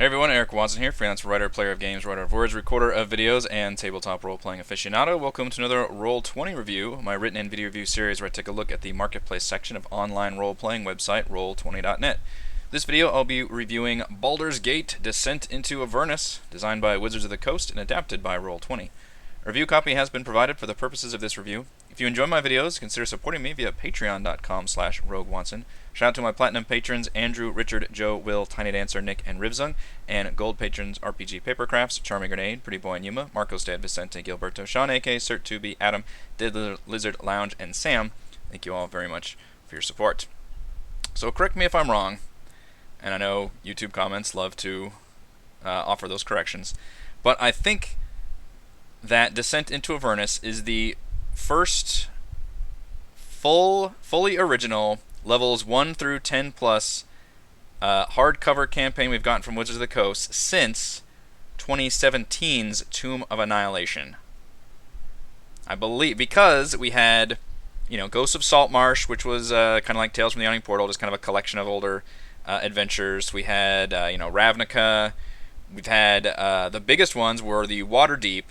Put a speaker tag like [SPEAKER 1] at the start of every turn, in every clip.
[SPEAKER 1] Hey everyone, Eric Watson here, freelance writer, player of games, writer of words, recorder of videos, and tabletop role-playing aficionado. Welcome to another Roll20 review, my written and video review series where I take a look at the marketplace section of online role-playing website Roll20.net. This video I'll be reviewing Baldur's Gate: Descent into Avernus, designed by Wizards of the Coast and adapted by Roll20. A review copy has been provided for the purposes of this review. If you enjoy my videos, consider supporting me via patreon.com/roguewatson. Shout out to my platinum patrons Andrew, Richard, Joe, Will, Tiny Dancer, Nick, and Rivzung, and gold patrons RPG Papercrafts, Charming Grenade, Pretty Boy and Yuma, Marcos Dad, Vicente, Gilberto, Sean, AK, Cert2B, Adam, Dead Lizard Lounge, and Sam. Thank you all very much for your support. So correct me if I'm wrong, and I know YouTube comments love to offer those corrections, but I think that Descent into Avernus is the first fully original levels 1 through 10 plus hardcover campaign we've gotten from Wizards of the Coast since 2017's Tomb of Annihilation. I believe because we had, Ghosts of Saltmarsh, which was kind of like Tales from the Yawning Portal, just kind of a collection of older adventures. We had, Ravnica. We've had the biggest ones were the Waterdeep,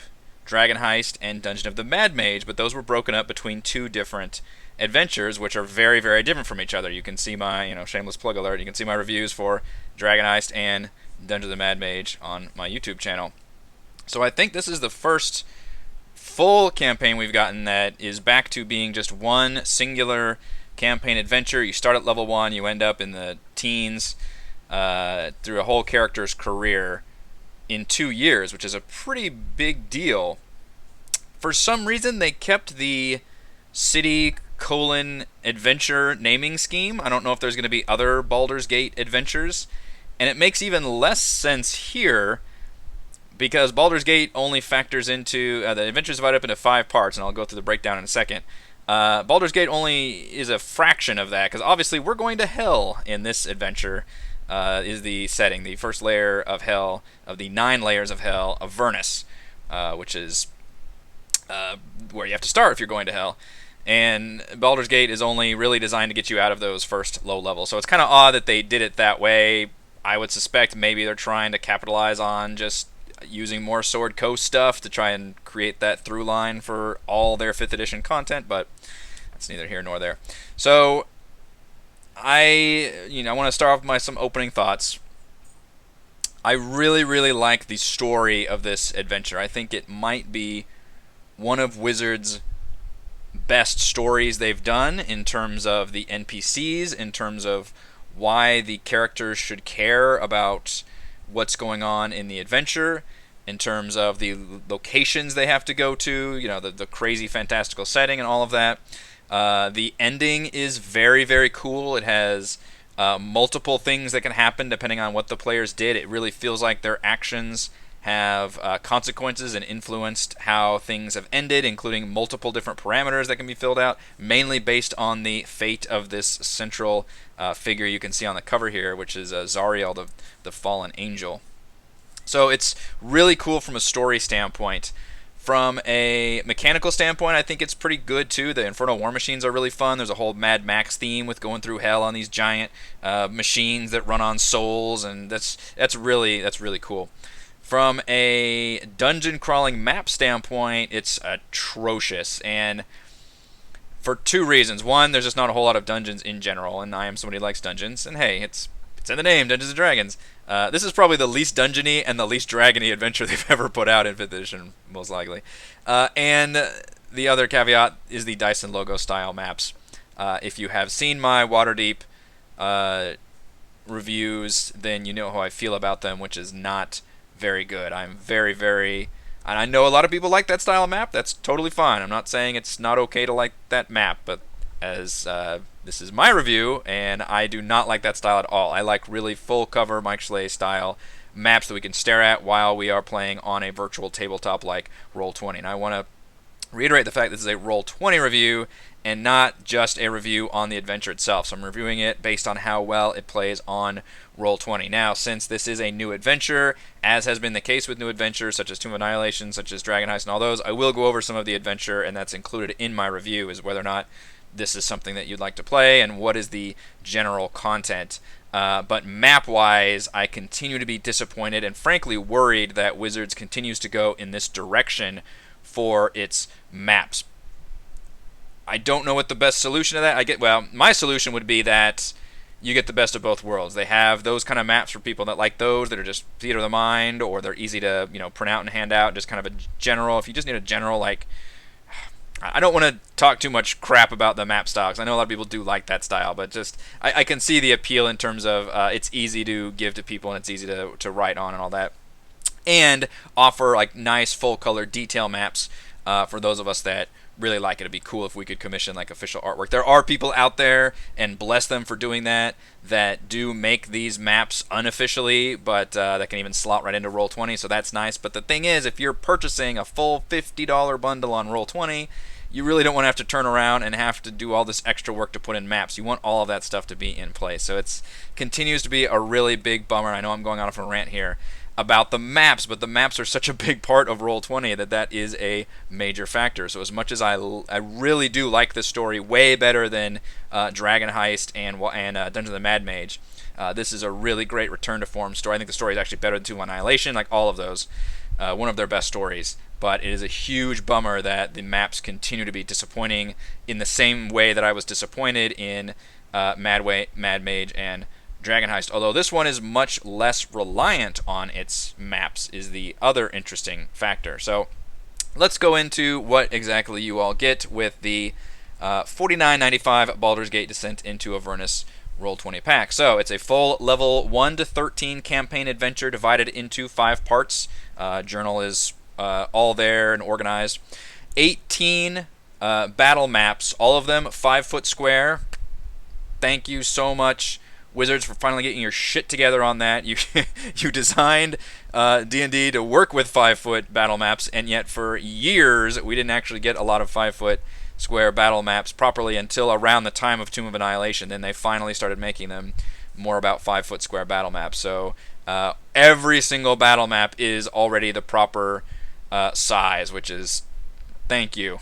[SPEAKER 1] Dragon Heist, and Dungeon of the Mad Mage, but those were broken up between two different adventures, which are very, very different from each other. You can see my, shameless plug alert, you can see my reviews for Dragon Heist and Dungeon of the Mad Mage on my YouTube channel. So I think this is the first full campaign we've gotten that is back to being just one singular campaign adventure. You start at level 1, you end up in the teens through a whole character's career in 2 years, which is a pretty big deal. For some reason, they kept the city adventure naming scheme. I don't know if there's going to be other Baldur's Gate adventures, and it makes even less sense here because Baldur's Gate only factors into the adventures divided up into 5 parts, and I'll go through the breakdown in a second. Baldur's Gate only is a fraction of that because obviously we're going to hell in this adventure. Is the setting, the first layer of hell, of the 9 layers of hell, Avernus, which is where you have to start if you're going to hell. And Baldur's Gate is only really designed to get you out of those first low levels. So it's kind of odd that they did it that way. I would suspect maybe they're trying to capitalize on just using more Sword Coast stuff to try and create that through line for all their 5th edition content, but that's neither here nor there. So I want to start off with some opening thoughts. I really, really like the story of this adventure. I think it might be one of Wizards' best stories they've done in terms of the NPCs, in terms of why the characters should care about what's going on in the adventure, in terms of the locations they have to go to, the crazy fantastical setting and all of that. The ending is very, very cool. It has multiple things that can happen depending on what the players did. It really feels like their actions have consequences and influenced how things have ended, including multiple different parameters that can be filled out, mainly based on the fate of this central figure you can see on the cover here, which is Zariel, the fallen angel. So it's really cool from a story standpoint. From a mechanical standpoint, I think it's pretty good too. The Infernal War Machines are really fun. There's a whole Mad Max theme with going through hell on these giant machines that run on souls, and that's really cool. From a dungeon crawling map standpoint, it's atrocious, and for 2 reasons. One, there's just not a whole lot of dungeons in general, and I am somebody who likes dungeons, and hey, it's in the name, Dungeons & Dragons. This is probably the least dungeony and the least dragony adventure they've ever put out in 5th edition, most likely. And the other caveat is the Dice and Logo style maps. If you have seen my Waterdeep reviews, then you know how I feel about them, which is not very good. I'm very, very... And I know a lot of people like that style of map. That's totally fine. I'm not saying it's not okay to like that map, but as this is my review, and I do not like that style at all. I like really full cover Mike Schley style maps that we can stare at while we are playing on a virtual tabletop like Roll20. And I want to reiterate the fact this is a Roll20 review and not just a review on the adventure itself. So I'm reviewing it based on how well it plays on Roll20. Now, since this is a new adventure, as has been the case with new adventures such as Tomb of Annihilation, such as Dragon Heist and all those, I will go over some of the adventure, and that's included in my review, is whether or not this is something that you'd like to play and what is the general content. But map-wise, I continue to be disappointed and frankly worried that Wizards continues to go in this direction for its maps. I don't know what the best solution to that. Well, my solution would be that you get the best of both worlds. They have those kind of maps for people that like those, that are just theater of the mind, or they're easy to print out and hand out. Just kind of a general. If you just need a general, like, I don't want to talk too much crap about the map stocks. I know a lot of people do like that style, but just I can see the appeal in terms of it's easy to give to people and it's easy to write on and all that, and offer like nice full color detail maps for those of us that really like it. It'd be cool if we could commission like official artwork. There are people out there, and bless them for doing that do make these maps unofficially, but that can even slot right into Roll20, so that's nice. But the thing is, if you're purchasing a full $50 bundle on Roll20, you really don't want to have to turn around and have to do all this extra work to put in maps. You want all of that stuff to be in place. So it continues to be a really big bummer. I know I'm going on a rant here about the maps, but the maps are such a big part of Roll20 that is a major factor. So as much as I really do like this story way better than Dragon Heist and Dungeons of the Mad Mage, this is a really great return to form story. I think the story is actually better than Tomb of Annihilation, like all of those. One of their best stories. But it is a huge bummer that the maps continue to be disappointing in the same way that I was disappointed in Mad Mage and Dragon Heist. Although this one is much less reliant on its maps is the other interesting factor. So let's go into what exactly you all get with the $49.95 Baldur's Gate Descent into Avernus Roll20 pack. So it's a full level 1 to 13 campaign adventure divided into 5 parts. Journal is all there and organized. 18 battle maps, all of them 5-foot square. Thank you so much, Wizards, for finally getting your shit together on that. You designed D&D to work with 5-foot battle maps, and yet for years we didn't actually get a lot of 5-foot square battle maps properly until around the time of Tomb of Annihilation. Then they finally started making them more about 5-foot square battle maps. So every single battle map is already the proper size, which is thank you.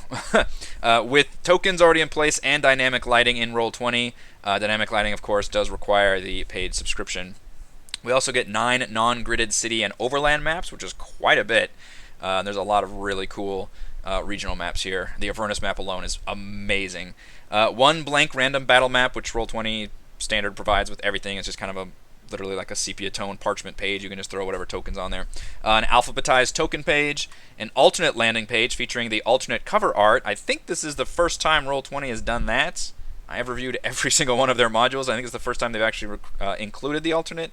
[SPEAKER 1] With tokens already in place and dynamic lighting in Roll20. Dynamic lighting, of course, does require the paid subscription. We also get 9 non-gridded city and overland maps, which is quite a bit. There's a lot of really cool regional maps here. The Avernus map alone is amazing. 1 blank random battle map, which Roll20 standard provides with everything. It's just kind of literally like a sepia tone parchment page. You can just throw whatever tokens on there. An alphabetized token page, an alternate landing page featuring the alternate cover art. I think this is the first time Roll20 has done that. I have reviewed every single one of their modules. I think it's the first time they've actually included the alternate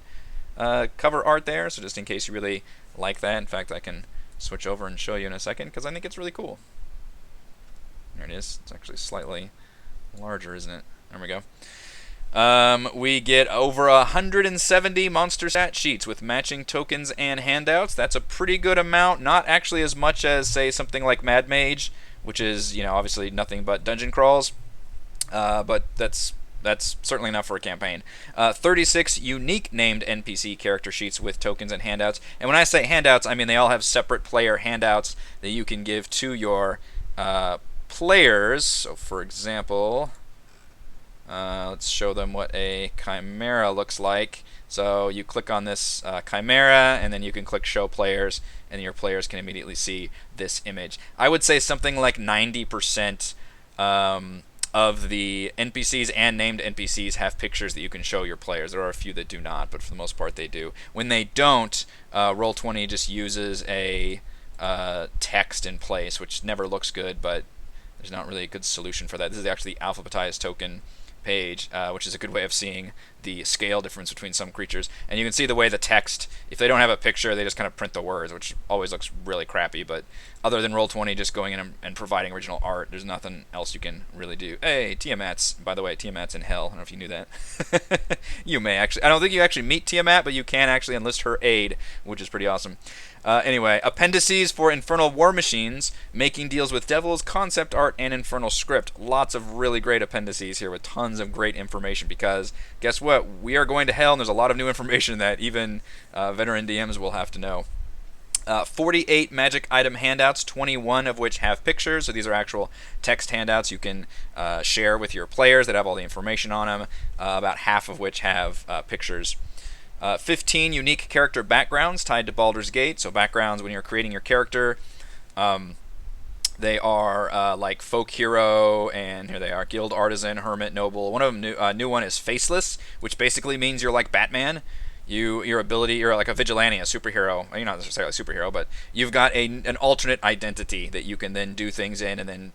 [SPEAKER 1] cover art there, so just in case you really like that. In fact, I can switch over and show you in a second because I think it's really cool. There it is. It's actually slightly larger, isn't it? There we go. We get over 170 monster stat sheets with matching tokens and handouts. That's a pretty good amount. Not actually as much as, say, something like Mad Mage, which is, obviously nothing but dungeon crawls. But that's certainly enough for a campaign. 36 unique named NPC character sheets with tokens and handouts. And when I say handouts, I mean they all have separate player handouts that you can give to your players. So, for example, let's show them what a chimera looks like. So you click on this chimera, and then you can click show players, and your players can immediately see this image. I would say something like 90% of the NPCs and named NPCs have pictures that you can show your players. There are a few that do not, but for the most part they do. When they don't, Roll20 just uses a text in place, which never looks good, but there's not really a good solution for that. This is actually the alphabetized token page, which is a good way of seeing the scale difference between some creatures. And you can see the way the text, if they don't have a picture, they just kind of print the words, which always looks really crappy. But other than Roll20 just going in and providing original art, there's nothing else you can really do. Hey, Tiamat's, by the way, Tiamat's in hell. I don't know if you knew that. You may actually, I don't think you actually meet Tiamat, but you can actually enlist her aid, which is pretty awesome. Anyway, appendices for Infernal War Machines, making deals with devils, concept art, and Infernal script. Lots of really great appendices here with tons of great information, because guess what? We are going to hell, and there's a lot of new information that even veteran DMs will have to know. 48 magic item handouts, 21 of which have pictures. So these are actual text handouts you can share with your players that have all the information on them, about half of which have pictures. 15 unique character backgrounds tied to Baldur's Gate. So backgrounds when you're creating your character. They are like folk hero, and here they are: guild artisan, hermit, noble. One of them, new one is faceless, which basically means you're like Batman. Your ability, you're like a vigilante, a superhero. You're not necessarily a superhero, but you've got an alternate identity that you can then do things in, and then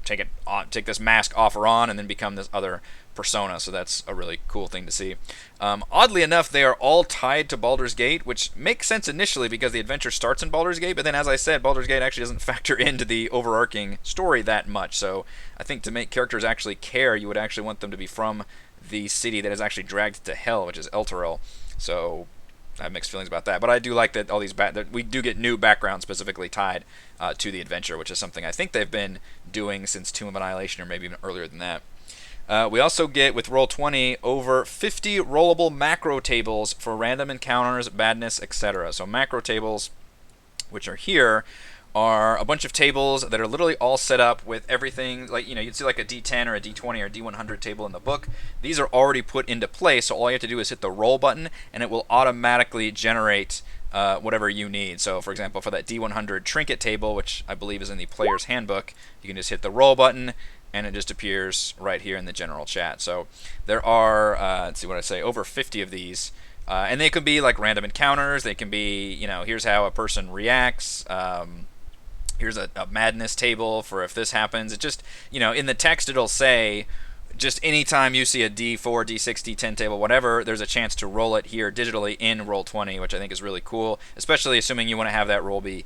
[SPEAKER 1] take this mask off or on, and then become this other persona. So that's a really cool thing to see. Oddly enough, they are all tied to Baldur's Gate, which makes sense initially because the adventure starts in Baldur's Gate, but then, as I said, Baldur's Gate actually doesn't factor into the overarching story that much. So I think to make characters actually care, you would actually want them to be from the city that is actually dragged to hell, which is Elturel. So I have mixed feelings about that, but I do like that all these that we do get new backgrounds specifically tied to the adventure, which is something I think they've been doing since Tomb of Annihilation, or maybe even earlier than that. We also get, with Roll20, over 50 rollable macro tables for random encounters, madness, etc. So macro tables, which are here, are a bunch of tables that are literally all set up with everything, like, you'd see like a D10 or a D20 or a D100 table in the book. These are already put into place, so all you have to do is hit the roll button, and it will automatically generate whatever you need. So, for example, for that D100 trinket table, which I believe is in the player's handbook, you can just hit the roll button, and it just appears right here in the general chat. So there are, let's see what I say, over 50 of these. And they could be like random encounters. They can be, here's how a person reacts. Here's a madness table for if this happens. It just, in the text it'll say, just anytime you see a D4, D6, D10 table, whatever, there's a chance to roll it here digitally in Roll20, which I think is really cool, especially assuming you want to have that roll be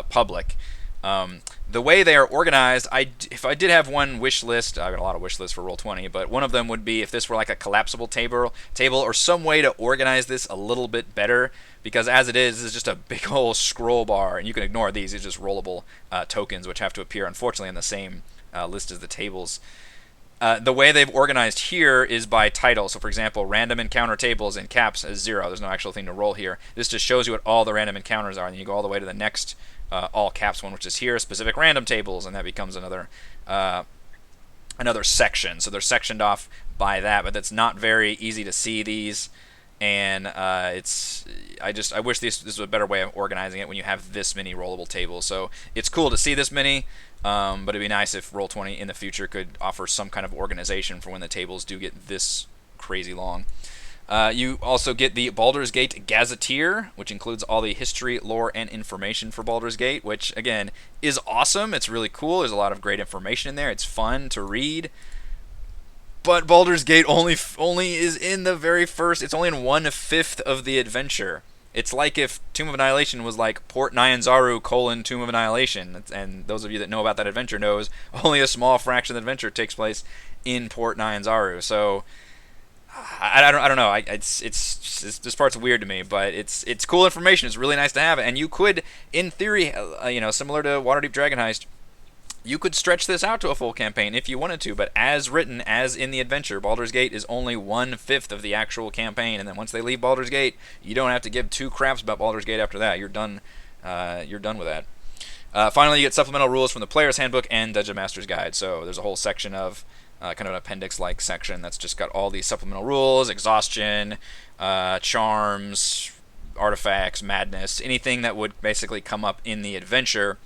[SPEAKER 1] public. The way they are organized, if I did have one wish list, I've got a lot of wish lists for Roll20, but one of them would be if this were like a collapsible table or some way to organize this a little bit better, because as it is, this is just a big whole scroll bar, and you can ignore these. It's just rollable tokens, which have to appear, unfortunately, on the same list as the tables. The way they've organized here is by title. So, for example, random encounter tables in caps is 0. There's no actual thing to roll here. This just shows you what all the random encounters are, and then you go all the way to the next all caps one, which is here, specific random tables, and that becomes another section. So they're sectioned off by that, but that's not very easy to see these. And I wish this was a better way of organizing it when you have this many rollable tables. So it's cool to see this many, but it'd be nice if Roll20 in the future could offer some kind of organization for when the tables do get this crazy long. You also get the Baldur's Gate Gazetteer, which includes all the history, lore, and information for Baldur's Gate, which, again, is awesome. It's really cool. There's a lot of great information in there. It's fun to read. But Baldur's Gate only is in the very first. It's only in 1/5 of the adventure. It's like if Tomb of Annihilation was like Port Nyanzaru : Tomb of Annihilation, and those of you that know about that adventure knows only a small fraction of the adventure takes place in Port Nyanzaru. So I don't know. This part's weird to me, but it's cool information. It's really nice to have it, and you could, in theory, similar to Waterdeep Dragon Heist, you could stretch this out to a full campaign if you wanted to, but as written, as in the adventure, Baldur's Gate is only 1/5 of the actual campaign, and then once they leave Baldur's Gate, you don't have to give two craps about Baldur's Gate after that. You're done. You're done with that. Finally, you get supplemental rules from the Player's Handbook and Dungeon Master's Guide. So there's a whole section of kind of an appendix-like section that's just got all these supplemental rules: exhaustion, charms, artifacts, madness, anything that would basically come up in the adventure.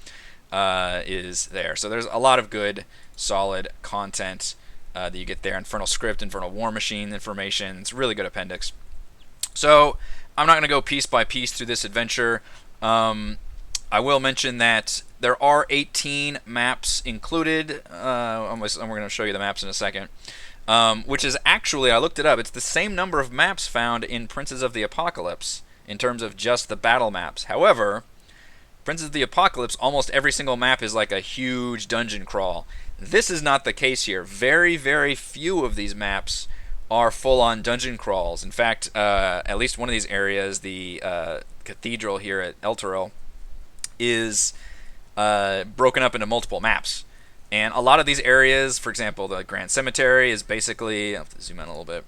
[SPEAKER 1] Is there. So there's a lot of good, solid content that you get there. Infernal Script, Infernal War Machine information. It's a really good appendix. So I'm not going to go piece by piece through this adventure. I will mention that there are 18 maps included. We're going to show you the maps in a second. Which is actually, I looked it up, it's the same number of maps found in Princes of the Apocalypse in terms of just the battle maps. However, Princes of the Apocalypse, almost every single map is like a huge dungeon crawl. This is not the case here. Very, very few of these maps are full-on dungeon crawls. In fact, at least one of these areas, the cathedral here at Elturel, is broken up into multiple maps. And a lot of these areas, for example, the Grand Cemetery is basically, I'll have to zoom in a little bit,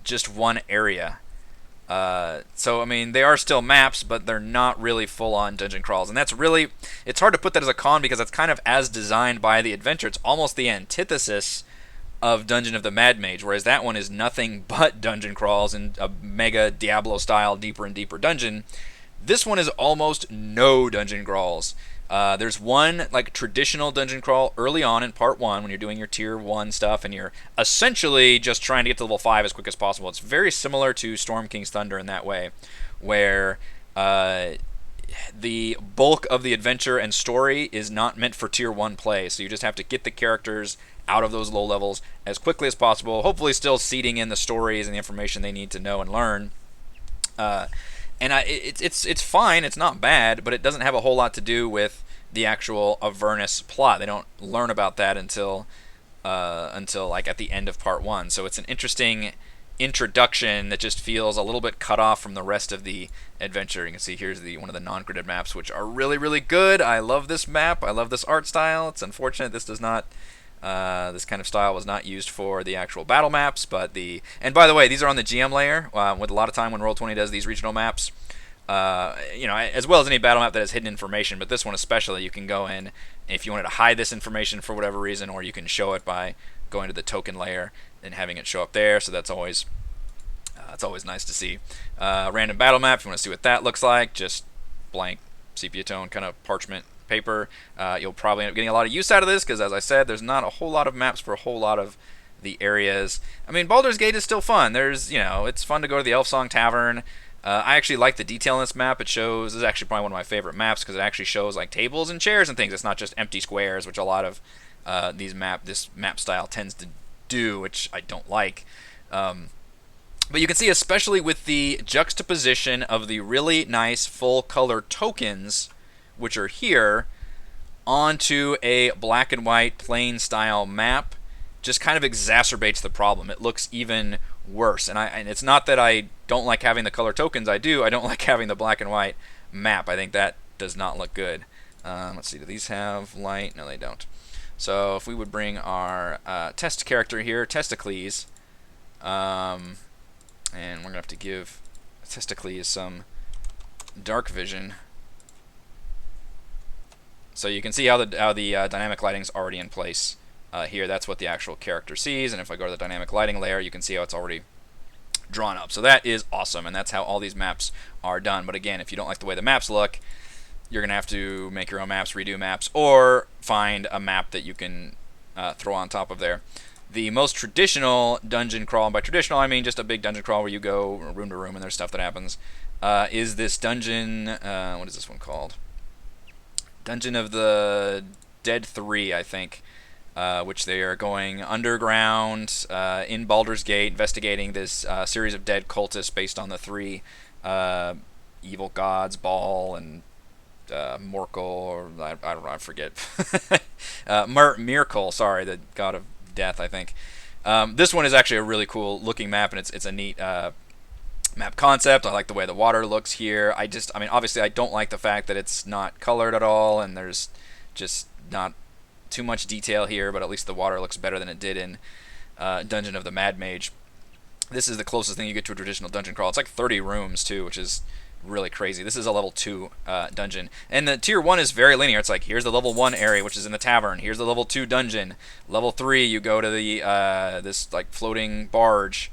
[SPEAKER 1] just one area. So I mean, they are still maps, but they're not really full-on dungeon crawls, and that's really, it's hard to put that as a con because that's kind of as designed by the adventure. It's almost the antithesis of Dungeon of the Mad Mage, whereas that one is nothing but dungeon crawls and a mega Diablo style deeper and deeper dungeon. This one is almost no dungeon crawls. There's one like traditional dungeon crawl early on in part 1 when you're doing your tier 1 stuff and you're essentially just trying to get to level 5 as quick as possible. It's very similar to Storm King's Thunder in that way, where the bulk of the adventure and story is not meant for tier 1 play, so you just have to get the characters out of those low levels as quickly as possible, hopefully still seeding in the stories and the information they need to know and learn. It's fine. It's not bad, but it doesn't have a whole lot to do with the actual Avernus plot. They don't learn about that until like at the end of part 1. So it's an interesting introduction that just feels a little bit cut off from the rest of the adventure. You can see here's one of the non-gridded maps, which are really, really good. I love this map. I love this art style. It's unfortunate this does not. This kind of style was not used for the actual battle maps, but and by the way, these are on the GM layer. With a lot of time when Roll20 does these regional maps, as well as any battle map that has hidden information, but this one especially, you can go in if you wanted to hide this information for whatever reason, or you can show it by going to the token layer and having it show up there. So that's always it's always nice to see. Random battle map. If you want to see what that looks like, just blank sepia tone kind of parchment paper. You'll probably end up getting a lot of use out of this because, as I said, there's not a whole lot of maps for a whole lot of the areas. I mean, Baldur's Gate is still fun. It's fun to go to the Elfsong Tavern. I actually like the detail in this map. This is actually probably one of my favorite maps because it actually shows like tables and chairs and things. It's not just empty squares, which a lot of this map style tends to do, which I don't like. But you can see, especially with the juxtaposition of the really nice full color tokens, which are here, onto a black and white plain style map, just kind of exacerbates the problem. It looks even worse. And it's not that I don't like having the color tokens. I do. I don't like having the black and white map. I think that does not look good. Let's see. Do these have light? No, they don't. So if we would bring our test character here, Testicles, and we're going to have to give Testicles some dark vision. So you can see how the dynamic lighting is already in place here. That's what the actual character sees. And if I go to the dynamic lighting layer, you can see how it's already drawn up. So that is awesome, and that's how all these maps are done. But again, if you don't like the way the maps look, you're going to have to make your own maps, redo maps, or find a map that you can throw on top of there. The most traditional dungeon crawl, and by traditional I mean just a big dungeon crawl where you go room to room and there's stuff that happens, is this dungeon, what is this one called? Dungeon of the Dead 3, I think, which they are going underground in Baldur's Gate, investigating this series of dead cultists based on the 3 evil gods, Baal and Morkel, or I don't know, I forget. Myrkul, sorry, the god of death, I think. This one is actually a really cool looking map, and it's a neat map concept. I like the way the water looks here. I mean, obviously I don't like the fact that it's not colored at all, and there's just not too much detail here, but at least the water looks better than it did in Dungeon of the Mad Mage. This is the closest thing you get to a traditional dungeon crawl. It's like 30 rooms, too, which is really crazy. This is a level 2 dungeon. And the tier 1 is very linear. It's like, here's the level 1 area, which is in the tavern. Here's the level 2 dungeon. Level 3, you go to the this like floating barge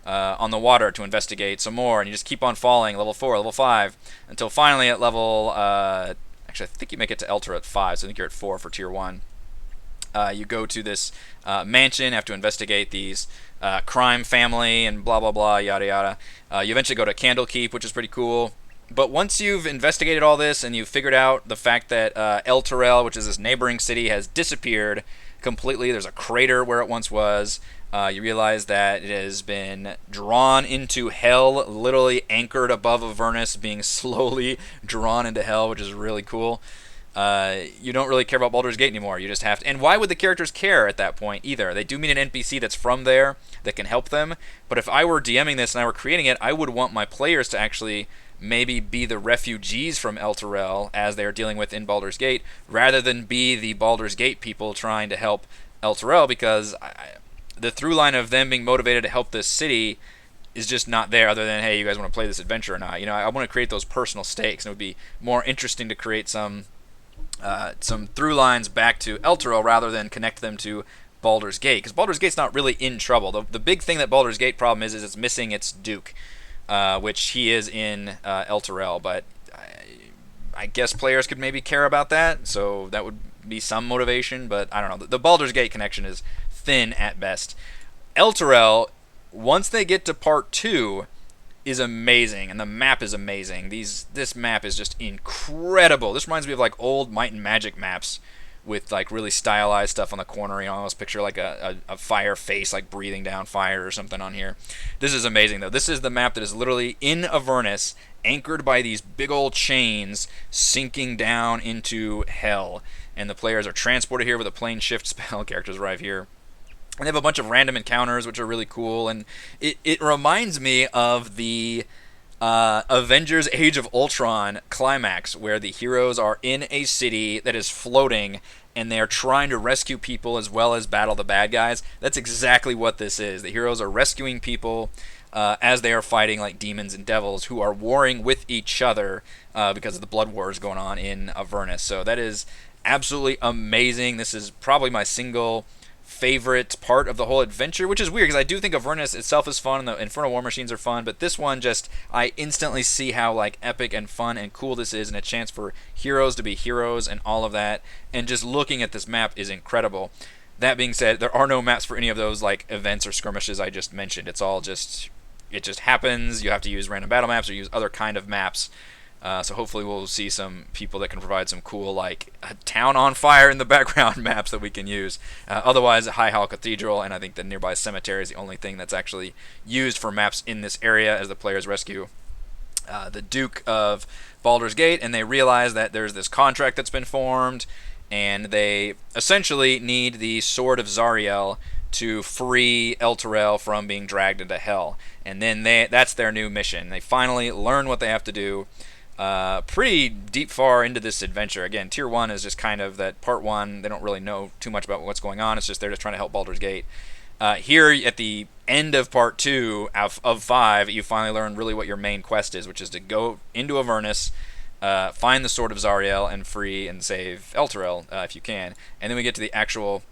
[SPEAKER 1] on the water to investigate some more, and you just keep on falling. Level 4, level 5, until finally at level... actually, I think you make it to Elter at 5, so I think you're at 4 for tier 1. You go to this mansion, have to investigate these crime family and blah blah blah, yada yada. You eventually go to Candlekeep, which is pretty cool. But once you've investigated all this and you've figured out the fact that Elturel, which is this neighboring city, has disappeared completely, there's a crater where it once was. You realize that it has been drawn into hell, literally anchored above Avernus, being slowly drawn into hell, which is really cool. You don't really care about Baldur's Gate anymore. You just have to. And why would the characters care at that point either? They do meet an NPC that's from there that can help them. But if I were DMing this and I were creating it, I would want my players to actually maybe be the refugees from Elturel as they are dealing with in Baldur's Gate, rather than be the Baldur's Gate people trying to help Elturel, because the through line of them being motivated to help this city is just not there, other than, hey, you guys want to play this adventure or not? I want to create those personal stakes, and it would be more interesting to create some through lines back to Elturel rather than connect them to Baldur's Gate, because Baldur's Gate's not really in trouble. The big thing that Baldur's Gate problem is it's missing its Duke, which he is in Elturel, but I guess players could maybe care about that, so that would be some motivation, but I don't know. The Baldur's Gate connection is thin at best. Elturel, once they get to part 2, is amazing, and the map is amazing. This map is just incredible. This reminds me of like old Might and Magic maps with like really stylized stuff on the corner. I almost picture like a fire face like breathing down fire or something on here. This is amazing though. This is the map that is literally in Avernus, anchored by these big old chains sinking down into hell. And the players are transported here with a plane shift spell. Characters arrive here. And they have a bunch of random encounters, which are really cool. And it reminds me of the Avengers Age of Ultron climax, where the heroes are in a city that is floating, and they're trying to rescue people as well as battle the bad guys. That's exactly what this is. The heroes are rescuing people as they are fighting like demons and devils who are warring with each other because of the blood wars going on in Avernus. So that is absolutely amazing. This is probably my single favorite part of the whole adventure, which is weird because I do think Avernus itself is fun and the Infernal War Machines are fun, but this one just, I instantly see how like epic and fun and cool this is, and a chance for heroes to be heroes and all of that, and just looking at this map is incredible. That being said, there are no maps for any of those like events or skirmishes I just mentioned. It's all just, it just happens. You have to use random battle maps or use other kind of maps. So hopefully we'll see some people that can provide some cool, like, a town on fire in the background maps that we can use. Otherwise, High Hall Cathedral, and I think the nearby cemetery is the only thing that's actually used for maps in this area as the players rescue the Duke of Baldur's Gate, and they realize that there's this contract that's been formed, and they essentially need the Sword of Zariel to free Elturel from being dragged into hell. And then that's their new mission. They finally learn what they have to do. Pretty deep far into this adventure. Again, Tier 1 is just kind of that part 1, they don't really know too much about what's going on, it's just they're just trying to help Baldur's Gate. Here, at the end of part 2 of 5, you finally learn really what your main quest is, which is to go into Avernus, find the Sword of Zariel, and free and save Elturel, if you can. And then we get to the actual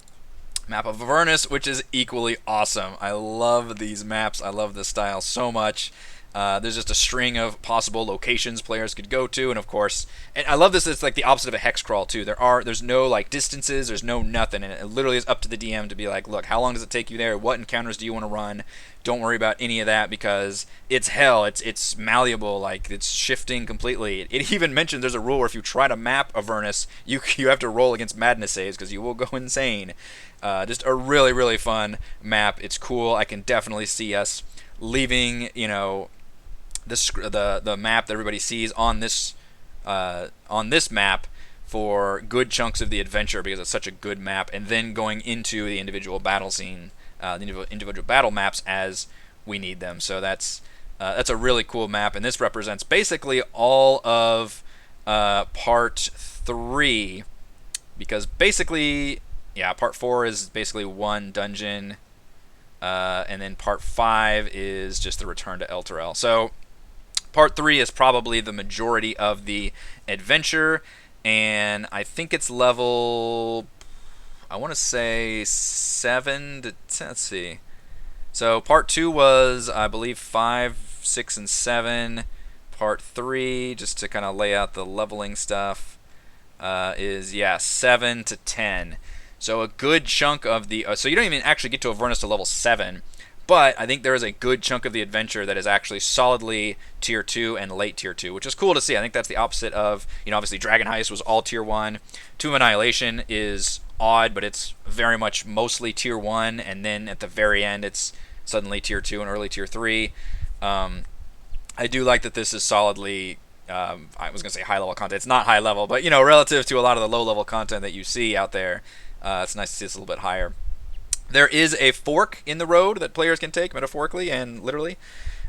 [SPEAKER 1] map of Avernus, which is equally awesome. I love these maps, I love this style so much. There's just a string of possible locations players could go to, and of course, and I love this. It's like the opposite of a hex crawl too. There's no like distances, there's no nothing, and it literally is up to the DM to be like, look, how long does it take you there? What encounters do you want to run? Don't worry about any of that because it's hell. It's malleable, like it's shifting completely. It even mentions there's a rule where if you try to map Avernus, you have to roll against madness saves because you will go insane. Just a really really fun map. It's cool. I can definitely see us leaving, the map that everybody sees on this map for good chunks of the adventure because it's such a good map, and then going into the individual battle scene, the individual battle maps as we need them. So that's a really cool map, and this represents basically all of part 3, because basically, part 4 is basically one dungeon, and then part 5 is just the return to Elturel. So part 3 is probably the majority of the adventure, and I think it's level, I want to say 7 to 10, let's see. So part 2 was, I believe, 5, 6, and 7. Part 3, just to kind of lay out the leveling stuff, is, 7 to 10. So a good chunk of the, so you don't even actually get to Avernus to level 7. But I think there is a good chunk of the adventure that is actually solidly Tier 2 and late Tier 2, which is cool to see. I think that's the opposite of, obviously Dragon Heist was all Tier 1. Tomb of Annihilation is odd, but it's very much mostly Tier 1, and then at the very end it's suddenly Tier 2 and early Tier 3. I do like that this is solidly, I was going to say high-level content. It's not high-level, but, relative to a lot of the low-level content that you see out there, it's nice to see this a little bit higher. There is a fork in the road that players can take, metaphorically and literally,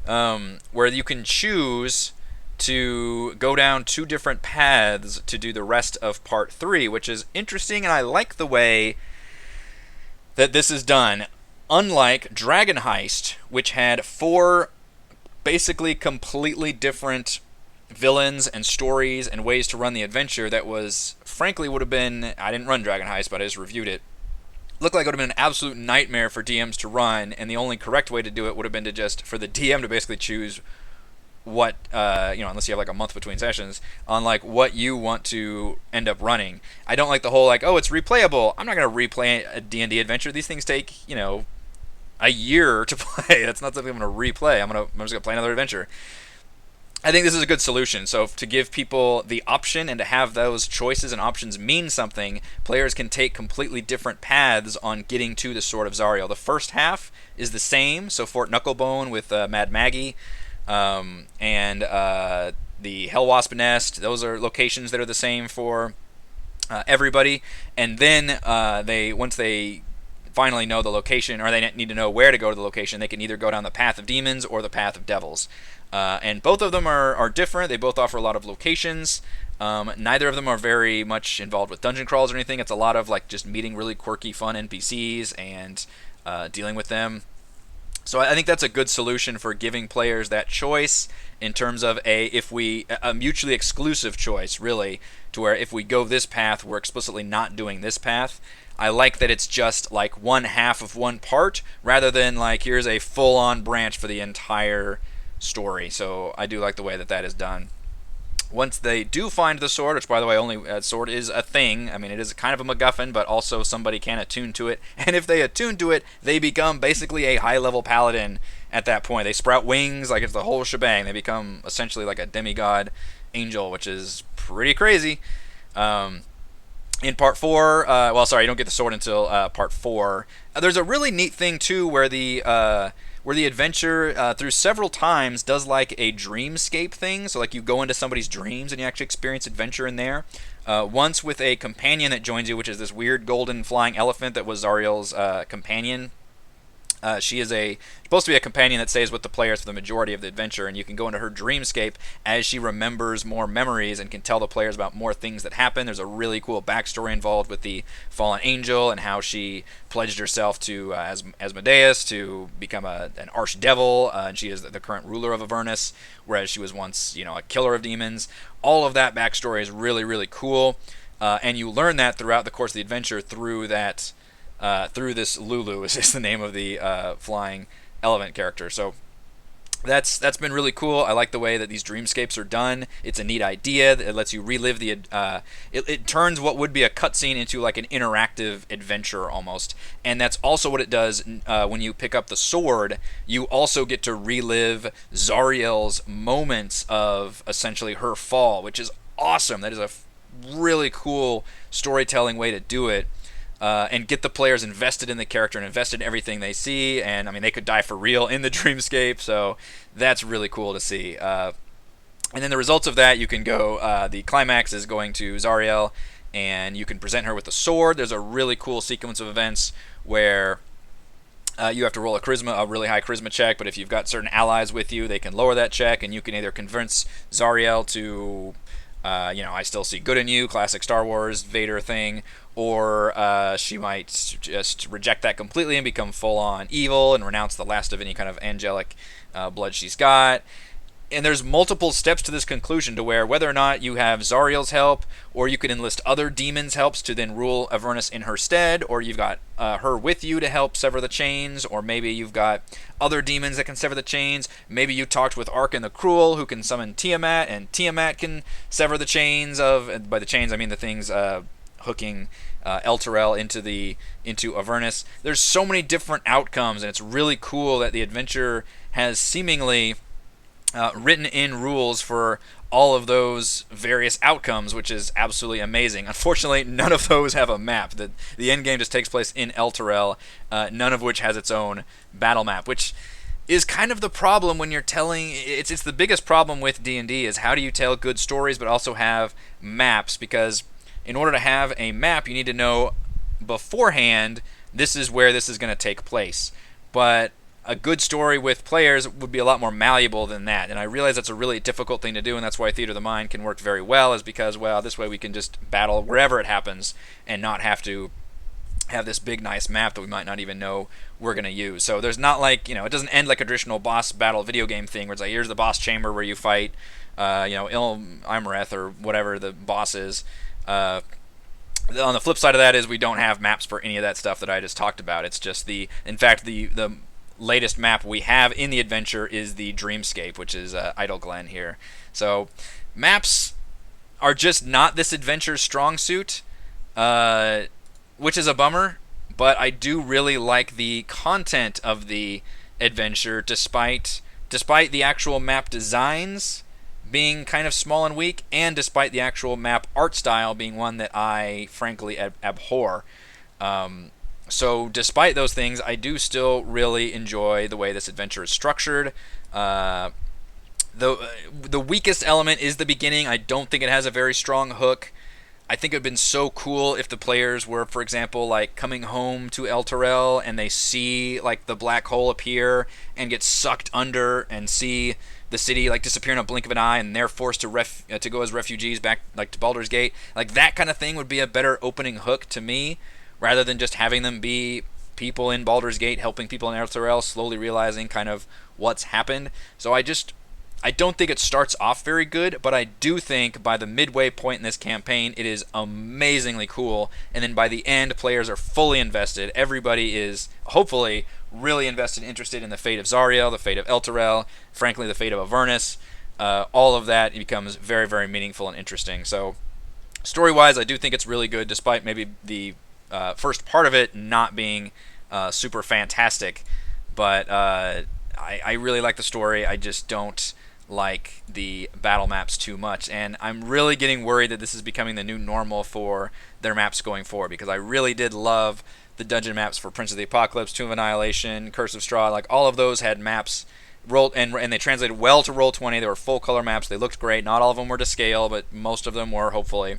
[SPEAKER 1] where you can choose to go down 2 different paths to do the rest of part 3, which is interesting, and I like the way that this is done. Unlike Dragon Heist, which had 4 basically completely different villains and stories and ways to run the adventure that was, frankly, would have been, I didn't run Dragon Heist, but I just reviewed it, looked like it would have been an absolute nightmare for DMs to run, and the only correct way to do it would have been to just, for the DM to basically choose what, unless you have like a month between sessions, on like what you want to end up running. I don't like the whole like, oh, it's replayable. I'm not going to replay a D&D adventure. These things take, a year to play. That's not something I'm going to replay. I'm just going to play another adventure. I think this is a good solution. So to give people the option and to have those choices and options mean something, players can take completely different paths on getting to the Sword of Zariel. The first half is the same, so Fort Knucklebone with Mad Maggie, and the Hellwasp Nest. Those are locations that are the same for everybody. And then once they finally know the location, or they need to know where to go to the location, they can either go down the path of demons or the path of devils. And both of them are different. They both offer a lot of locations. Neither of them are very much involved with dungeon crawls or anything. It's a lot of like just meeting really quirky, fun NPCs and dealing with them. So I think that's a good solution for giving players that choice in terms of a mutually exclusive choice, really, to where if we go this path, we're explicitly not doing this path. I like that it's just like one half of one part rather than like here's a full-on branch for the entire story. So I do like the way that is done. Once they do find the sword, which by the way, only sword is a thing. I mean, it is kind of a MacGuffin, but also somebody can attune to it. And if they attune to it, they become basically a high-level paladin at that point. They sprout wings, like it's the whole shebang. They become essentially like a demigod angel, which is pretty crazy. In part 4, you don't get the sword until part 4. There's a really neat thing too, where the adventure through several times does like a dreamscape thing. So like you go into somebody's dreams and you actually experience adventure in there. Once with a companion that joins you, which is this weird golden flying elephant that was Zariel's companion. She is supposed to be a companion that stays with the players for the majority of the adventure, and you can go into her dreamscape as she remembers more memories and can tell the players about more things that happen. There's a really cool backstory involved with the fallen angel and how she pledged herself to Asmodeus to become an archdevil, and she is the current ruler of Avernus, whereas she was once a killer of demons. All of that backstory is really, really cool, and you learn that throughout the course of the adventure through this Lulu is the name of the flying elephant character. So that's been really cool. I like the way that these dreamscapes are done. It's a neat idea. It lets you relive it turns what would be a cutscene into like an interactive adventure almost. And that's also what it does when you pick up the sword. You also get to relive Zariel's moments of essentially her fall, which is awesome. That is a really cool storytelling way to do it. And get the players invested in the character and invested in everything they see. And I mean, they could die for real in the dreamscape, so that's really cool to see. And then the results of that, you can go. The climax is going to Zariel, and you can present her with a sword. There's a really cool sequence of events where you have to roll a really high charisma check. But if you've got certain allies with you, they can lower that check, and you can either convince Zariel to, I still see good in you, classic Star Wars Vader thing. Or she might just reject that completely and become full-on evil and renounce the last of any kind of angelic blood she's got. And there's multiple steps to this conclusion to where whether or not you have Zariel's help, or you can enlist other demons' helps to then rule Avernus in her stead, or you've got her with you to help sever the chains, or maybe you've got other demons that can sever the chains. Maybe you talked with Arkan the Cruel, who can summon Tiamat, and Tiamat can sever the chains of, by the chains I mean the things hooking Elturel into Avernus. There's so many different outcomes, and it's really cool that the adventure has seemingly written in rules for all of those various outcomes, which is absolutely amazing. Unfortunately, none of those have a map. The end game just takes place in Elturel, none of which has its own battle map, which is kind of the problem when you're telling. It's the biggest problem with D&D is how do you tell good stories but also have maps, because in order to have a map, you need to know beforehand this is where this is going to take place. But a good story with players would be a lot more malleable than that. And I realize that's a really difficult thing to do, and that's why Theater of the Mind can work very well, is because, this way we can just battle wherever it happens and not have to have this big nice map that we might not even know we're going to use. So there's not like, it doesn't end like a traditional boss battle video game thing where it's like, here's the boss chamber where you fight Il Imareth or whatever the boss is. On the flip side of that is we don't have maps for any of that stuff that I just talked about. It's just in fact, the latest map we have in the adventure is the Dreamscape, which is Idle Glen here. So maps are just not this adventure's strong suit, which is a bummer, but I do really like the content of the adventure despite the actual map designs being kind of small and weak, and despite the actual map art style being one that I frankly abhor. So despite those things, I do still really enjoy the way this adventure is structured. The weakest element is the beginning. I don't think it has a very strong hook. I think it would have been so cool if the players were, for example, like coming home to Elturel and they see like the black hole appear and get sucked under and see the city like disappear in a blink of an eye, and they're forced to go as refugees back like to Baldur's Gate. Like that kind of thing would be a better opening hook to me, rather than just having them be people in Baldur's Gate helping people in Elturel slowly realizing kind of what's happened. So I don't think it starts off very good, but I do think by the midway point in this campaign, it is amazingly cool. And then by the end, players are fully invested. Everybody is hopefully really invested and interested in the fate of Zariel, the fate of Elturel, frankly, the fate of Avernus. All of that becomes very, very meaningful and interesting. So story-wise, I do think it's really good, despite maybe the first part of it not being super fantastic. But I really like the story. I just don't like the battle maps too much, and I'm really getting worried that this is becoming the new normal for their maps going forward, because I really did love the dungeon maps for Prince of the Apocalypse, Tomb of Annihilation, Curse of Strahd. Like all of those had maps rolled, and they translated well to Roll20. They were full color maps. They looked great. Not all of them were to scale, but most of them were, hopefully.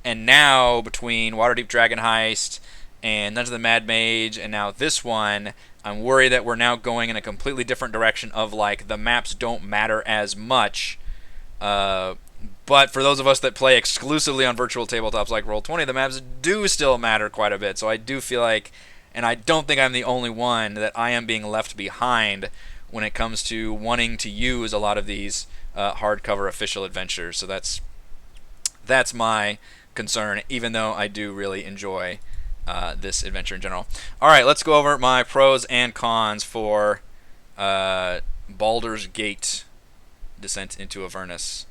[SPEAKER 1] And now between Waterdeep Dragon Heist and Dungeons of the Mad Mage and now this one, I'm worried that we're now going in a completely different direction of like the maps don't matter as much. But for those of us that play exclusively on virtual tabletops like Roll20, the maps do still matter quite a bit. So I do feel like, and I don't think I'm the only one, that I am being left behind when it comes to wanting to use a lot of these hardcover official adventures. So that's my concern, even though I do really enjoy this adventure in general. All right, let's go over my pros and cons for Baldur's Gate Descent into Avernus.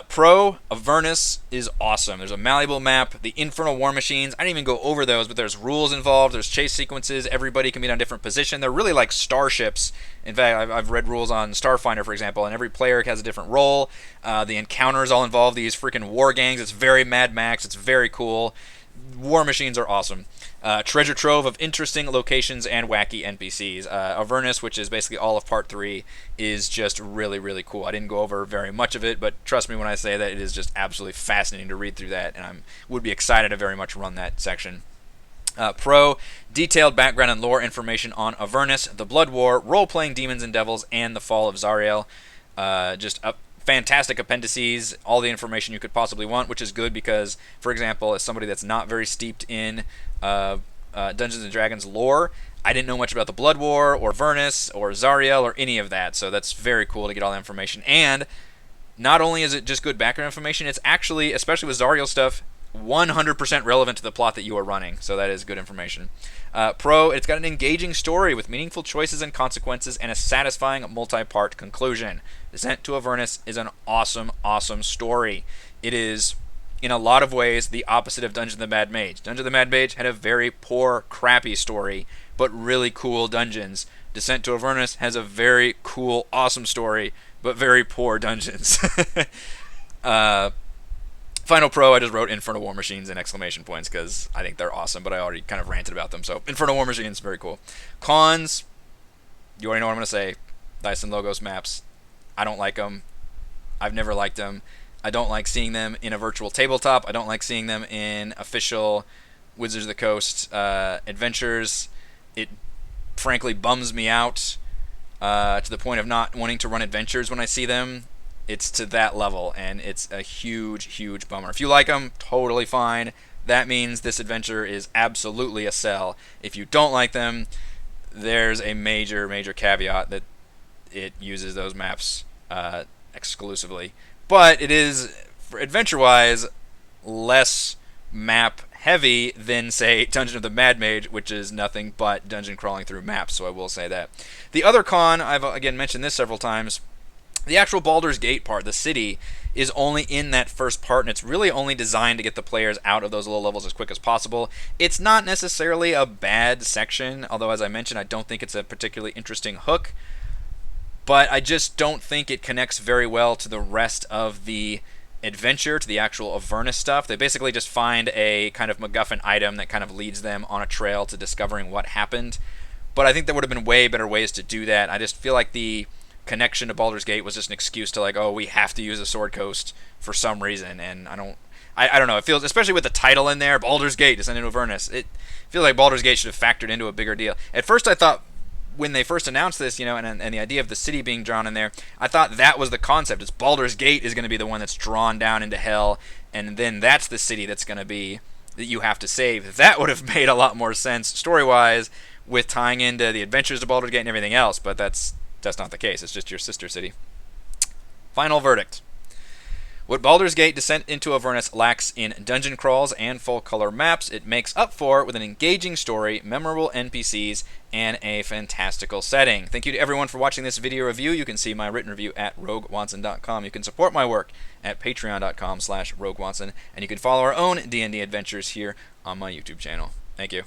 [SPEAKER 1] Pro, Avernus is awesome. There's a malleable map, the Infernal War Machines. I didn't even go over those, but there's rules involved. There's chase sequences. Everybody can be on a different position. They're really like starships. In fact, I've read rules on Starfinder, for example, and every player has a different role. The encounters all involve these freaking war gangs. It's very Mad Max. It's very cool. War machines are awesome. Treasure trove of interesting locations and wacky NPCs. Avernus, which is basically all of Part 3, is just really, really cool. I didn't go over very much of it, but trust me when I say that it is just absolutely fascinating to read through that, and I would be excited to very much run that section. Pro, detailed background and lore information on Avernus, the Blood War, role-playing demons and devils, and the fall of Zariel. Just fantastic appendices, all the information you could possibly want, which is good because, for example, as somebody that's not very steeped in Dungeons & Dragons lore, I didn't know much about the Blood War or Avernus or Zariel or any of that, so that's very cool to get all that information. And not only is it just good background information, it's actually, especially with Zariel stuff, 100% relevant to the plot that you are running, so that is good information. Pro, it's got an engaging story with meaningful choices and consequences and a satisfying multi-part conclusion. Descent to Avernus is an awesome, awesome story. It is, in a lot of ways, the opposite of Dungeon of the Mad Mage. Dungeon of the Mad Mage had a very poor, crappy story, but really cool dungeons. Descent to Avernus has a very cool, awesome story, but very poor dungeons. Final pro, I just wrote Infernal War Machines and exclamation points because I think they're awesome, but I already kind of ranted about them. So Infernal War Machines, very cool. Cons, you already know what I'm going to say. Dice and Logos maps, I don't like them. I've never liked them. I don't like seeing them in a virtual tabletop. I don't like seeing them in official Wizards of the Coast adventures. It frankly bums me out to the point of not wanting to run adventures when I see them. It's to that level, and it's a huge, huge bummer. If you like them, totally fine. that means this adventure is absolutely a sell. If you don't like them, there's a major, major caveat that it uses those maps exclusively. But it is, for adventure-wise, less map heavy than, say, Dungeon of the Mad Mage, which is nothing but dungeon crawling through maps, so I will say that. The other con, I've again mentioned this several times, the actual Baldur's Gate part, the city, is only in that first part, and it's really only designed to get the players out of those low levels as quick as possible. It's not necessarily a bad section, although, as I mentioned, I don't think it's a particularly interesting hook, but I just don't think it connects very well to the rest of the adventure, to the actual Avernus stuff. They basically just find a kind of MacGuffin item that kind of leads them on a trail to discovering what happened. But I think there would have been way better ways to do that. I just feel like the connection to Baldur's Gate was just an excuse to, like, oh, we have to use a Sword Coast for some reason, and I don't know. It feels, especially with the title in there, Baldur's Gate, Descent into Avernus, it feels like Baldur's Gate should have factored into a bigger deal. At first I thought, when they first announced this, and the idea of the city being drawn in there, I thought that was the concept. It's Baldur's Gate is going to be the one that's drawn down into hell, and then that's the city that's going to be that you have to save. That would have made a lot more sense story-wise with tying into the adventures of Baldur's Gate and everything else, but that's not the case. It's just your sister city. Final verdict. What Baldur's Gate Descent into Avernus lacks in dungeon crawls and full-color maps, it makes up for with an engaging story, memorable NPCs, and a fantastical setting. Thank you to everyone for watching this video review. You can see my written review at RogueWatson.com. You can support my work at Patreon.com/RogueWatson, and you can follow our own D&D adventures here on my YouTube channel. Thank you.